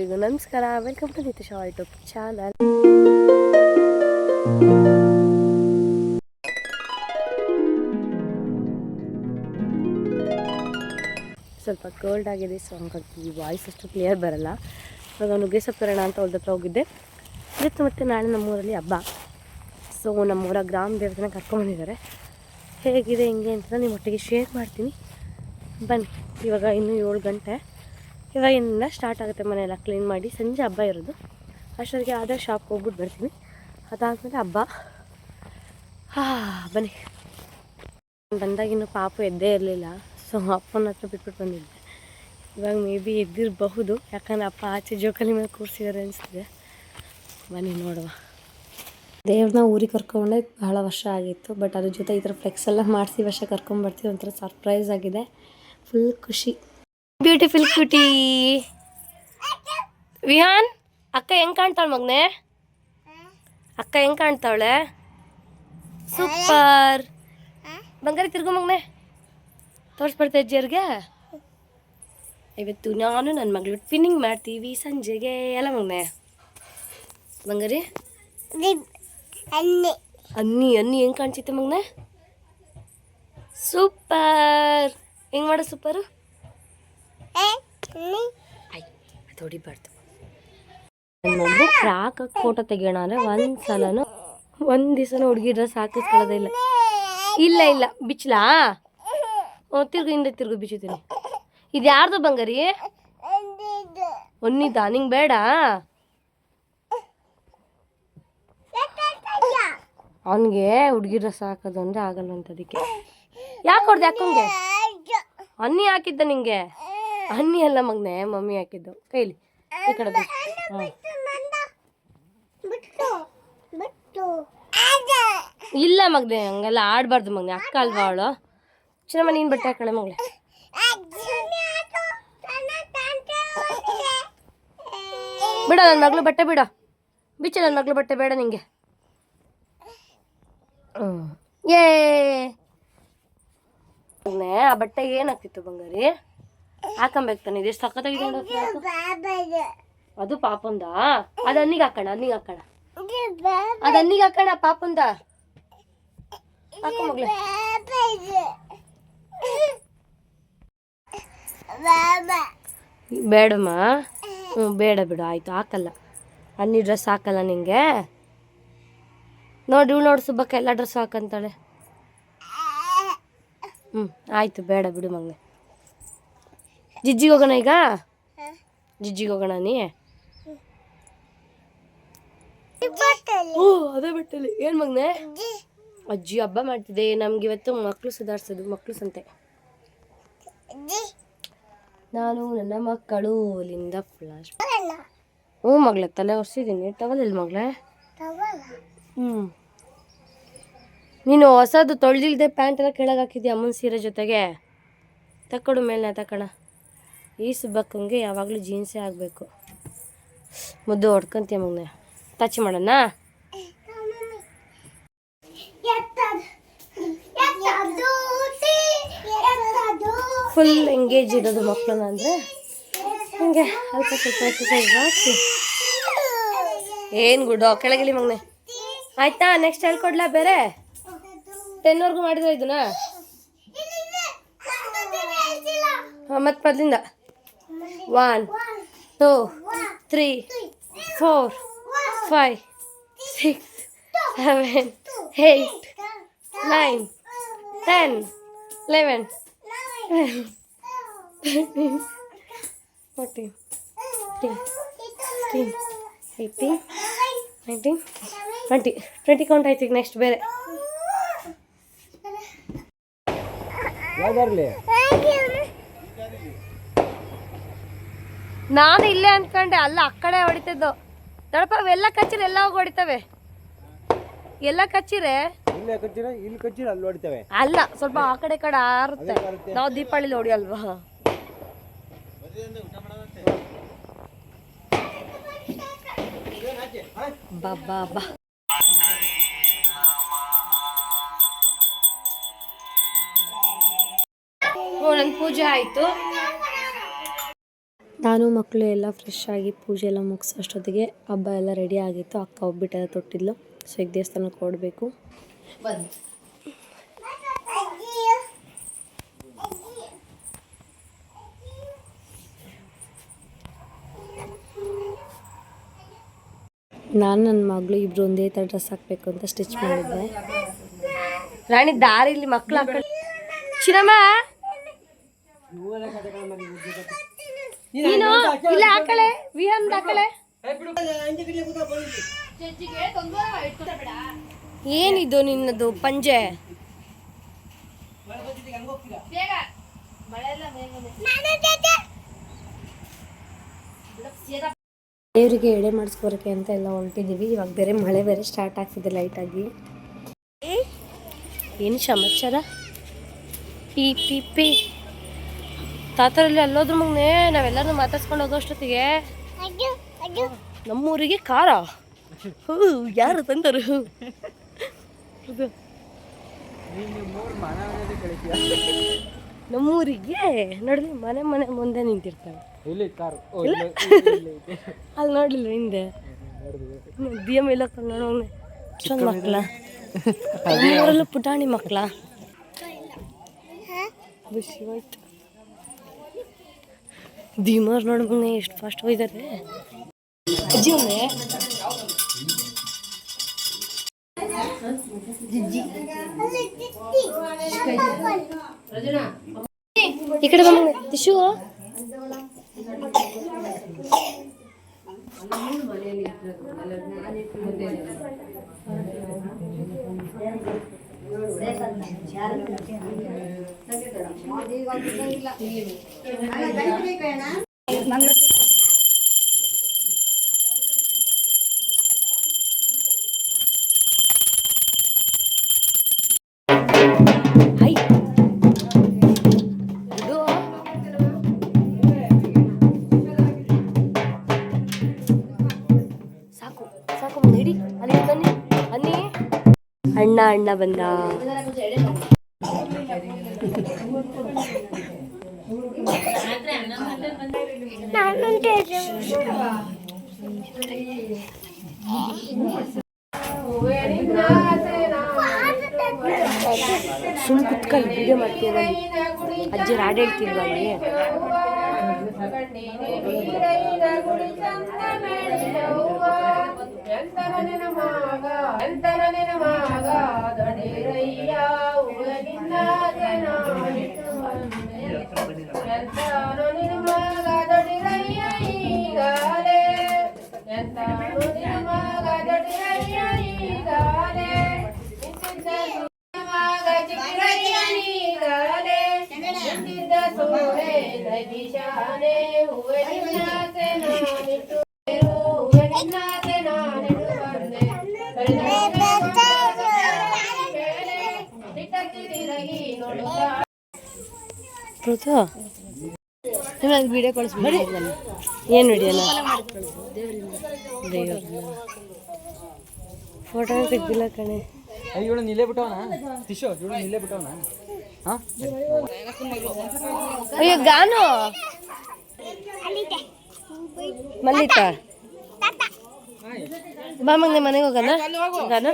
ನಮಸ್ಕಾರ, welcome to Nitish YouTube channel. ಸ್ವಲ್ಪ cold ಆಗಿದೆ, ಸೊ ಹಾಗಾಗಿ ವಾಯ್ಸ್ ಅಷ್ಟು ಕ್ಲಿಯರ್ ಬರಲ್ಲ. ಇವಾಗ ನುಗ್ಗೆ ಸೊಪ್ಪು ತರೋಣ ಅಂತ ಹೊಲ್ದ ಹತ್ರ ಹೋಗಿದ್ದೆ. ಇವತ್ತು ಮತ್ತು ನಾಳೆ ನಮ್ಮೂರಲ್ಲಿ ಹಬ್ಬ, ಸೊ ನಮ್ಮೂರ ಗ್ರಾಮ ದೇವತೆನ ಕರ್ಕೊಂಡ್ಬಂದಿದ್ದಾರೆ. ಹೇಗಿದೆ ಹಿಂಗೆ ಅಂತ ನಿಮ್ಮ ಒಟ್ಟಿಗೆ ಶೇರ್ ಮಾಡ್ತೀನಿ, ಬನ್ನಿ. ಇವಾಗ ಇನ್ನೂ 7 ಗಂಟೆ, ಇವಾಗಿಂದ ಸ್ಟಾರ್ಟ್ ಆಗುತ್ತೆ. ಮನೆಯೆಲ್ಲ ಕ್ಲೀನ್ ಮಾಡಿ ಸಂಜೆ ಹಬ್ಬ ಇರೋದು. ಅಷ್ಟೊತ್ತಿಗೆ ಆದರೆ ಶಾಪ್ಗೆ ಹೋಗ್ಬಿಟ್ಟು ಬರ್ತೀನಿ. ಅದಾದಮೇಲೆ ಹಬ್ಬ. ಬನ್ನಿ. ಬಂದಾಗ ಇನ್ನೂ ಪಾಪು ಎದ್ದೇ ಇರಲಿಲ್ಲ, ಸೊ ಅಪ್ಪನ ಹತ್ರ ಬಿಟ್ಬಿಟ್ಟು ಬಂದಿದ್ದೆ. ಇವಾಗ ಮೇ ಬಿ ಎದ್ದಿರಬಹುದು, ಯಾಕಂದರೆ ಅಪ್ಪ ಆಚೆ ಜೋಕಾಲಿ ಮೇಲೆ ಕೂರಿಸಿದ್ದಾರೆ ಅನಿಸ್ತಿದೆ. ಬನ್ನಿ ನೋಡುವ. ದೇವ್ರನ್ನ ಊರಿಗೆ ಕರ್ಕೊಂಡೆ ಬಹಳ ವರ್ಷ ಆಗಿತ್ತು, ಬಟ್ ಅದ್ರ ಜೊತೆ ಈ ಥರ ಫ್ಲೆಕ್ಸ್ ಎಲ್ಲ ಮಾಡಿಸಿ ವರ್ಷ ಕರ್ಕೊಂಡ್ಬರ್ತೀವಿ. ಒಂಥರ ಸರ್ಪ್ರೈಸ್ ಆಗಿದೆ, ಫುಲ್ ಖುಷಿ. Beautiful cutie Vihaan. ಅಕ್ಕ ಹೆಂಗೆ ಕಾಣ್ತಾಳೆ ಮಗನೆ? ಅಕ್ಕ ಹೆಂಗೆ ಕಾಣ್ತಾವಳೆ? ಸೂಪರ್. ಬಂಗಾರಿ ತಿರ್ಗು ಮಗನೆ, ತೋರಿಸ್ಬರ್ತಾ ಅಜ್ಜಿಯವ್ರಿಗೆ. ಇವತ್ತು ನಾನು ನನ್ನ ಮಗಳು ಟ್ವಿನ್ನಿಂಗ್ ಮಾಡ್ತೀವಿ ಸಂಜೆಗೆ ಎಲ್ಲ ಮಗನೆ. ಬಂಗಾರಿ ಅನ್ನಿ ಹೆಂಗೆ ಕಾಣಿಸುತ್ತೆ ಮಗನೆ? ಸೂಪರ್. ಹೆಂಗೆ ಮಾಡೋ ಸೂಪರು? ಅದು ಹೊಡಿಬಾರ್ದು. ನನ್ನ ಮಗಳು ಫ್ರಾಕ್ ಫೋಟೋ ತೆಗಿಯೋಣ ಅಂದರೆ ಒಂದು ದಿವಸನೂ ಹುಡುಗಿ ಡ್ರೆಸ್ ಹಾಕಿಸ್ಕೊಳ್ಳೋದೇ ಇಲ್ಲ. ಇಲ್ಲ ಬಿಚ್ಚಲಾ? ಹಿಂದೆ ತಿರ್ಗು ಬಿಚ್ಚುತ್ತೀನಿ. ಇದು ಯಾರ್ದು ಬಂಗಾರಿ? ಒನ್ನಿದ್ದ ನಿಂಗೆ ಬೇಡ? ಅವನಿಗೆ ಹುಡುಗಿ ಡ್ರೆಸ್ ಹಾಕೋದು ಅಂದರೆ ಆಗಲ್ಲ ಅಂತ, ಅದಕ್ಕೆ. ಯಾಕೆ ಹೊಡ್ದೆ ಅಕ್ಕಂಗೆ? ಅನ್ನಿ ಹಾಕಿದ್ದ ನಿಂಗೆ? ಅನ್ನಿ ಅಲ್ಲ ಮಗನೆ, ಮಮ್ಮಿ ಹಾಕಿದ್ದು ಕೈಲಿ. ಈ ಕಡೆ ಇಲ್ಲ ಮಗನೆ, ಹಂಗೆಲ್ಲ ಆಡಬಾರ್ದು ಮಗನೆ. ಅಕ್ಕ ಅಲ್ವಾ ಅವಳು? ಚಿನ್ನಮ್ಮ ನೀನು ಬಟ್ಟೆ ಹಾಕಳೆ ಮಗಳೇ. ಬಿಡ ನನ್ನ ಮಗಳು ಬಟ್ಟೆ, ಬಿಡ ಬಿಚ್ಚ. ನನ್ನ ಮಗಳು ಬಟ್ಟೆ ಬೇಡ ನಿಂಗೆ. ಏ ಆ ಬಟ್ಟೆ ಏನಾಗ್ತಿತ್ತು ಬಂಗಾರಿ? ಹಾಕೊಂಬೇಕು ತಾನೆ. ಇದೆಷ್ಟು ಸಖತ್ತಾಗಿದೆ. ಅದು ಪಾಪಂದ. ಅದು ಅನ್ನಿಗೆ ಹಾಕೋಣ, ಅದು ಅನ್ನಿಗೆ ಹಾಕೋಣ ಪಾಪಂದ. ಹಾಕೋ ಮಗ್ಳೆ. ಬೇಡಮ್ಮ. ಬೇಡ ಬಿಡು, ಆಯ್ತು ಹಾಕಲ್ಲ. ಅನ್ನಿ ಡ್ರೆಸ್ ಹಾಕಲ್ಲ ನಿಂಗೆ. ನೋಡಿ ನೋಡು, ಸುಬ್ಬಕ್ಕ ಎಲ್ಲ ಡ್ರೆಸ್ ಹಾಕಂತಾಳೆ. ಆಯ್ತು ಬೇಡ ಬಿಡು ಮಗನೆ. ಜಿಜ್ಜಿಗೆ ಹೋಗೋಣ ಈಗ? ಜಿಜ್ಜಿಗೆ ಹೋಗೋಣ ನೀ? ಅದೇ ಬಟ್ಟೆಲಿ ಏನು ಮಗನೆ? ಅಜ್ಜಿ ಹಬ್ಬ ಮಾಡ್ತಿದ್ದೆ. ನಮ್ಗೆ ಇವತ್ತು ಮಕ್ಕಳು ಸುಧಾರಿಸೋದು, ಮಕ್ಕಳು ಸಂತೆ. ನಾನು ನನ್ನ ಮಕ್ಕಳು ಅಲ್ಲಿಂದ ಫ್ಲಾಶ್. ಮಗಳೇ ತಲೆ ಒರೆಸಿದ್ದೀನಿ. ಟವಲ್ ಇಲ್ಲ ಮಗಳೇ? ನೀನು ಹೊಸದು ತೊಳೆದಿಲ್ದೆ ಪ್ಯಾಂಟ್ ಎಲ್ಲ ಕೆಳಗೆ ಹಾಕಿದ್ಯಾ ಅಮ್ಮನ ಸೀರೆ ಜೊತೆಗೆ? ತಕ್ಕೊಡು ಮೇಲೆ ತಕೋಣ. ಈ ಸುಬ್ಬಕ್ಕಂಗೆ ಯಾವಾಗಲೂ ಜೀನ್ಸೇ ಆಗಬೇಕು. ಮುದ್ದು ಹೊಡ್ಕೊಂತೀಯ ಮಗನೆ. ಟಚ್ ಮಾಡೋಣ. ಫುಲ್ ಎಂಗೇಜ್ ಇರೋದು ಮಕ್ಕಳನ್ನ ಅಂದರೆ ಹಂಗೆ ಅಲ್ಪ ಸ್ವಲ್ಪ ಎಕ್ಸಸೈಸ್ ಹಾಕಿ. ಏನು ಗುಡ್ಡು ಕೆಳಗಿಲಿ ಮಗನೆ. ಆಯ್ತಾ? ನೆಕ್ಸ್ಟ್ ಹೇಳ್ಕೊಡ್ಲಾ ಬೇರೆ? 10ವರೆಗೂ ಮಾಡಿದ್ರೆ ಇದನ್ನ ಮತ್ತೆ ಮೊದಲಿಂದ 1 2 3 4 5 6 7 8 9 10 11 12 13 14 15 16 17 18 20 ಕೌಂಟ್ ಆಯ್ತು. ಈಗ ನೆಕ್ಸ್ಟ್ ಬೇರೆ. ನಾನು ಇಲ್ಲೇ ಅಂದ್ಕೊಂಡೆ, ಅಲ್ಲ ಆ ಕಡೆ ಹೊಡಿತಿದ್ದು. ದಡಪ ಎಲ್ಲ ಕಚ್ಚಿರೆ ಎಲ್ಲ ಹೋಗಿ ಹೊಡಿತವೆ. ಎಲ್ಲ ಕಚ್ಚಿರೆ ಅಲ್ಲ, ಸ್ವಲ್ಪ ಆ ಕಡೆ ಆರುತ್ತೆ. ನಾವು ದೀಪಾವಳಿಲಿ ಹೊಡಿಯಲ್ವಾ? ಬಾ ನನ್ನ ಪೂಜೆ ಆಯಿತು. ನಾನು ಮಕ್ಕಳು ಎಲ್ಲ ಫ್ರೆಶ್ ಆಗಿ ಪೂಜೆ ಎಲ್ಲ ಮುಗಿಸೋ ಅಷ್ಟೊತ್ತಿಗೆ ಹಬ್ಬ ಎಲ್ಲ ರೆಡಿ ಆಗಿತ್ತು. ಅಕ್ಕ ಒಬ್ಬಿಟ್ಟೆಲ್ಲ ತೊಟ್ಟಿದ್ಲು. ಸೊ ಈಗ ದೇವಸ್ಥಾನಕ್ಕೆ ಹೊರಡಬೇಕು. ನಾನು ನನ್ನ ಮಗಳು ಇಬ್ಬರು ಒಂದೇ ಥರ ಡ್ರೆಸ್ ಹಾಕಬೇಕು ಅಂತ ಸ್ಟಿಚ್ ಮಾಡಿದ್ದೆ. ರಾಣಿ ದಾರಿಲಿ ಮಕ್ಕಳು ಹಾಕೊಂಡು ಚಿರಮ್ಮ ನೀನು ಇಲ್ಲ ಹಾಕಳೆ ವಿಹಂದ್ ಹಾಕಳೆ. ಏನಿದು ನಿನ್ನದು ಪಂಜೆ? ದೇವರಿಗೆ ಎಡೆ ಮಾಡಿಸ್ಕೊರಕ್ಕೆ ಅಂತ ಎಲ್ಲ ಹೊರಟಿದ್ದೀವಿ. ಇವಾಗ ಬೇರೆ ಮಳೆ ಬೇರೆ ಸ್ಟಾರ್ಟ್ ಆಗ್ತಿದೆ ಲೈಟಾಗಿ. ಏನು ಸಮಾಚಾರ? ಪಿ ಪಿ ಪಿ ತಾತರಲ್ಲಿ ಅಲ್ಲೋದ್ರ ಮಗನೇ ನಾವೆಲ್ಲರೂ ಮಾತಾಡ್ಸ್ಕೊಂಡು ಹೋಗೋಷ್ಟೊತ್ತಿಗೆ ನಮ್ಮೂರಿಗೆ ಕಾರ ಯಾರು ತಂದರು? ನಮ್ಮೂರಿಗೆ ನೋಡ್ರಿ ಮನೆ ಮನೆ ಮುಂದೆ ನಿಂತಿರ್ತಾವೆ. ಅಲ್ಲಿ ನೋಡ್ಲಿಲ್ಲ ಹಿಂದೆ ದಿಯ ಮೇಲೆ ನೋಡೋಣ ಚಂದ ಮಕ್ಕಳ ಅವರೆಲ್ಲ ಪುಟಾಣಿ ಮಕ್ಕಳ. ಖುಷಿ ಹೋಯ್ತು. ಧೀಮರ್ ನೋಡ್ಬಂಗ ಎಷ್ಟು ಫಾಸ್ಟ್ ಹೋಗಿದ್ದಾರೆ. ಅಜ್ಜಿ ಒಮ್ಮೆ ಈ ಕಡೆ ಬಂದ ತಿಶು ಅಣ್ಣ ಅಣ್ಣ ಬಂದ. ಸುಮ್ ಕುತ್ಕಲ್ ವಿಡಿಯೋ ಮಾಡ್ತೀರ. ಅಜ್ಜಿ ರಾಡ್ ಹೇಳ್ತಿಲ್ವಾ ಅಲ್ಲಿ? ವಿಡಿಯೋ ಕಳಿಸ್ಬಿಡಿ. ಏನು ವಿಡಿಯೋನ? ಫೋಟೋ ತೆಗ್ದಿಲ್ಲ ಕಣೆ. ಅಯ್ಯೋ ಗಾನು ಮಲ್ಲಿತ ಬಾ ಮಂಗ ಮನೆಗೆ ಹೋಗೋಣ. ಗಾನು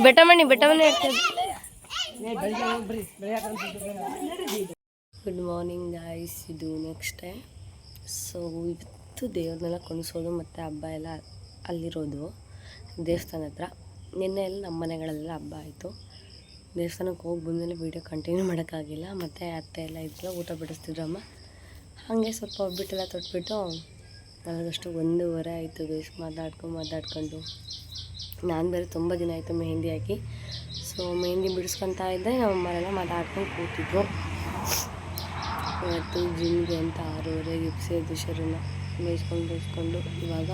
ಬೆಟ್ಟಮಣ್ಣಿ ಇರ್ತದೆ. Good morning guys. ಇದು ನೆಕ್ಸ್ಟ್ ಡೇ. ಸೊ ಇವತ್ತು ದೇವ್ರನ್ನೆಲ್ಲ ಕುಣಿಸೋದು ಮತ್ತು ಹಬ್ಬ ಎಲ್ಲ ಅಲ್ಲಿರೋದು ದೇವಸ್ಥಾನ ಹತ್ರ. ನಿನ್ನೆ ಎಲ್ಲ ನಮ್ಮ ಮನೆಗಳೆಲ್ಲ ಹಬ್ಬ ಆಯಿತು. ದೇವಸ್ಥಾನಕ್ಕೆ ಹೋಗಿ ಬಂದಮೇಲೆ ವೀಡಿಯೋ ಕಂಟಿನ್ಯೂ ಮಾಡೋಕ್ಕಾಗಿಲ್ಲ. ಮತ್ತು ಅತ್ತೆ ಎಲ್ಲ ಇದ್ದರು, ಊಟ ಬಿಡಿಸ್ತಿದ್ರಮ್ಮ. ಹಾಗೆ ಸ್ವಲ್ಪ ಒಬ್ಬಿಟ್ಟೆಲ್ಲ ತೊಟ್ಬಿಟ್ಟು ನನಗಷ್ಟು 1:30 ಆಯಿತು ಗೈಸ್. ಮಾತಾಡ್ಕೊಂಡು ನಾನು ಬೇರೆ ತುಂಬ ದಿನ ಆಯಿತು ಮೆಹಂದಿ ಹಾಕಿ. ಸೊ ಮೆಹಂದಿ ಬಿಡಿಸ್ಕೊತಾ ಇದ್ದೆ. ನಮ್ಮನೆಲ್ಲ ಮಾತಾಡ್ಕೊಂಡು ಕೂತಿದ್ರು. ಇವತ್ತು ಜಿಮ್ಗೆ ಅಂತ 6:30 ಎಬ್ಸಿದ್ದು ಶರೀರನ ಬೇಯಿಸ್ಕೊಂಡು ಇವಾಗ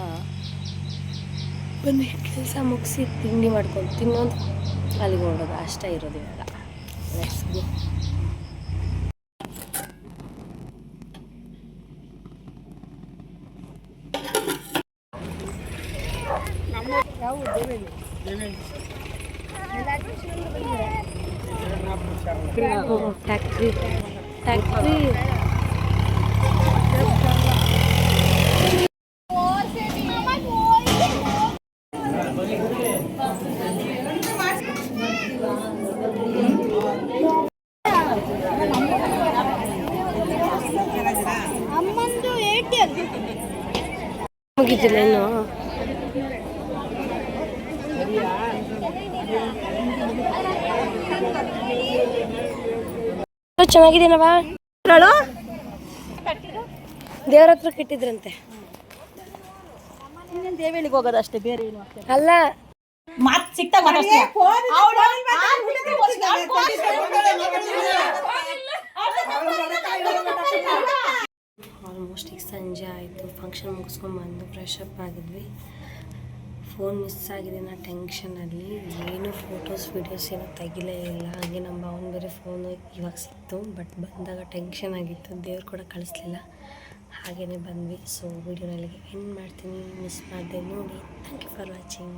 ಬನ್ನಿ ಕೆಲಸ ಮುಗಿಸಿ ತಿಂಡಿ ಮಾಡ್ಕೊಂಡು ತಿನ್ನೋದು, ಅಲ್ಲಿಗೆ ಹೊರಡೋದು ಅಷ್ಟೇ ಇರೋದು ಇವಾಗ. Let's go. ಫ್ಯಾಕ್ಟ್ರಿ ಫ್ಯಾಕ್ಟ್ರಿ ಮುಗಿದಿಲ್ಲ ಇನ್ನು. ಚೆನ್ನಾಗಿದ್ದೀನವ ದೇವ್ರ ಹತ್ರ ಕೆಟ್ಟಿದ್ರಂತೆ. ದೇವೇಳಿಗೆ ಹೋಗೋದು ಅಷ್ಟೇ, ಬೇರೆ ಏನು ಅಲ್ಲ ಮಾತು ಸಿಕ್ತಾಗ ಆಲ್ಮೋಸ್ಟ್ ಈಗ ಸಂಜೆ ಆಯಿತು. ಫಂಕ್ಷನ್ ಮುಗಿಸ್ಕೊಂಡು ಬಂದು ಫ್ರೆಶ್ ಅಪ್ ಆಗಿದ್ವಿ. ಫೋನ್ ಮಿಸ್ ಆಗಿದೆ ನಾ ಟೆನ್ಷನಲ್ಲಿ. ಏನು ಫೋಟೋಸ್ ವೀಡಿಯೋಸ್ ಏನೋ ತೆಗಿಲೇ ಇಲ್ಲ. ಹಾಗೆ ನಮ್ಮ ಭಾವನ ಬೇರೆ ಫೋನು ಇವಾಗ ಸಿಕ್ತು, ಬಟ್ ಬಂದಾಗ ಟೆನ್ಷನ್ ಆಗಿತ್ತು. ದೇವ್ರು ಕೂಡ ಕಳಿಸ್ಲಿಲ್ಲ, ಹಾಗೇ ಬಂದ್ವಿ. ಸೊ ವಿಡಿಯೋನಲ್ಲಿಗೆ ಎಂಡ್ ಮಾಡ್ತೀನಿ. ಮಿಸ್ ಮಾಡಿದೆ ನೋಡಿ. Thank you for watching.